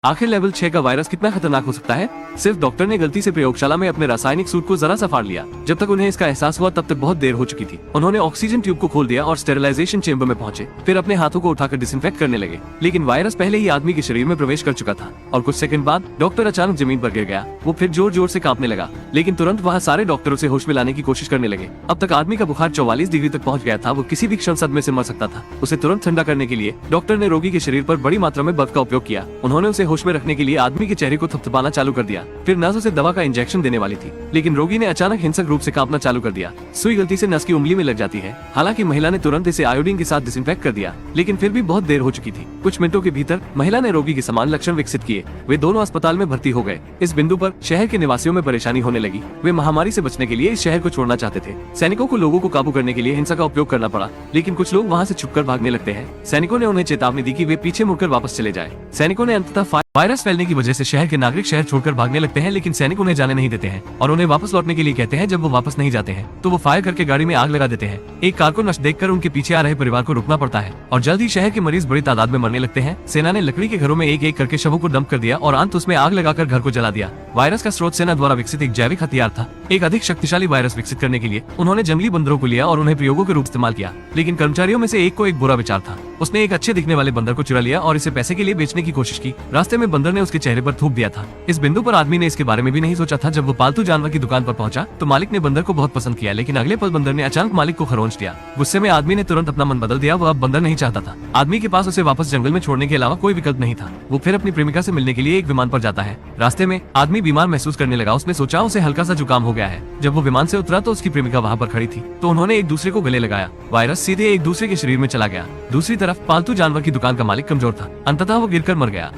आखिर लेवल 6 का वायरस कितना खतरनाक हो सकता है? सिर्फ डॉक्टर ने गलती से प्रयोगशाला में अपने रासायनिक सूट को जरा सा फाड़ लिया। जब तक उन्हें इसका एहसास हुआ तब तक बहुत देर हो चुकी थी। उन्होंने ऑक्सीजन ट्यूब को खोल दिया और स्टेरिलाइजेशन चेंबर में पहुंचे। फिर अपने हाथों को उठाकर डिसइंफेक्ट करने लगे, लेकिन वायरस पहले ही आदमी के शरीर में प्रवेश कर चुका था और कुछ सेकंड बाद डॉक्टर अचानक जमीन पर गिर गया। वो फिर जोर जोर से कांपने लगा, लेकिन तुरंत वहाँ सारे डॉक्टर उसे होश में लाने की कोशिश करने लगे। अब तक आदमी का बुखार 44 डिग्री तक पहुँच गया था। वो किसी भी क्षण सदमे से मर सकता था। उसे तुरंत ठंडा करने के लिए डॉक्टर ने रोगी के शरीर पर बड़ी मात्रा में बर्फ का उपयोग किया। उन्होंने उसे होश में रखने के लिए आदमी के चेहरे को थपथपाना चालू कर दिया। फिर नर्स उसे दवा का इंजेक्शन देने वाली थी, लेकिन रोगी ने अचानक हिंसक रूप से कांपना चालू कर दिया। सुई गलती से नर्स की उंगली में लग जाती है। हालांकि महिला ने तुरंत इसे आयोडीन के साथ डिसइंफेक्ट कर दिया, लेकिन फिर भी बहुत देर हो चुकी थी। कुछ मिनटों के भीतर महिला ने रोगी के समान लक्षण विकसित किए। वे दोनों अस्पताल में भर्ती हो गए। इस बिंदु पर शहर के निवासियों में परेशानी होने लगी। वे महामारी से बचने के लिए इस शहर को छोड़ना चाहते थे। सैनिकों को लोगों को काबू करने के लिए हिंसा का उपयोग करना पड़ा, लेकिन कुछ लोग वहाँ से छुपकर भागने लगते हैं। सैनिकों ने उन्हें चेतावनी दी कि वे पीछे मुड़कर वापस चले जाएं। सैनिकों ने अंततः वायरस फैलने की वजह से शहर के नागरिक शहर छोड़कर भागने लगते हैं, लेकिन सैनिक उन्हें जाने नहीं देते हैं और उन्हें वापस लौटने के लिए कहते हैं। जब वो वापस नहीं जाते हैं तो वो फायर करके गाड़ी में आग लगा देते हैं। एक कार को नष्ट देखकर उनके पीछे आ रहे परिवार को रुकना पड़ता है और जल्द ही शहर के मरीज बड़ी तादाद में मरने लगते हैं। सेना ने लकड़ी के घरों में एक एक करके शवों को डंप कर दिया और अंत उसमें आग लगाकर घर को जला दिया। वायरस का स्रोत सेना द्वारा विकसित एक जैविक हथियार था। एक अधिक शक्तिशाली वायरस विकसित करने के लिए उन्होंने जंगली बंदरों को लिया और उन्हें प्रयोगों के रूप इस्तेमाल किया, लेकिन कर्मचारियों में से एक को एक बुरा विचार था। उसने एक अच्छे दिखने वाले बंदर को चुरा लिया और इसे पैसे के लिए बेचने की कोशिश की। रास्ते में बंदर ने उसके चेहरे पर थूक दिया था। इस बिंदु पर आदमी ने इसके बारे में भी नहीं सोचा था। जब वो पालतू जानवर की दुकान पर पहुंचा तो मालिक ने बंदर को बहुत पसंद किया, लेकिन अगले पल बंदर ने अचानक मालिक को खरोंच दिया। गुस्से में आदमी ने तुरंत अपना मन बदल दिया। वो अब बंदर नहीं चाहता था। आदमी के पास उसे वापस जंगल में छोड़ने के अलावा कोई विकल्प नहीं था। वो फिर अपनी प्रेमिका से मिलने के लिए एक विमान पर जाता है। रास्ते में आदमी बीमार महसूस करने लगा। उसने सोचा उसे हल्का सा जुकाम हो गया है। जब वो विमान से उतरा तो उसकी प्रेमिका वहाँ पर खड़ी थी, तो उन्होंने एक दूसरे को गले लगाया। वायरस सीधे एक दूसरे के शरीर में चला गया। दूसरी तरफ पालतू जानवर की दुकान का मालिक कमजोर था। अंततः वो गिरकर मर गया।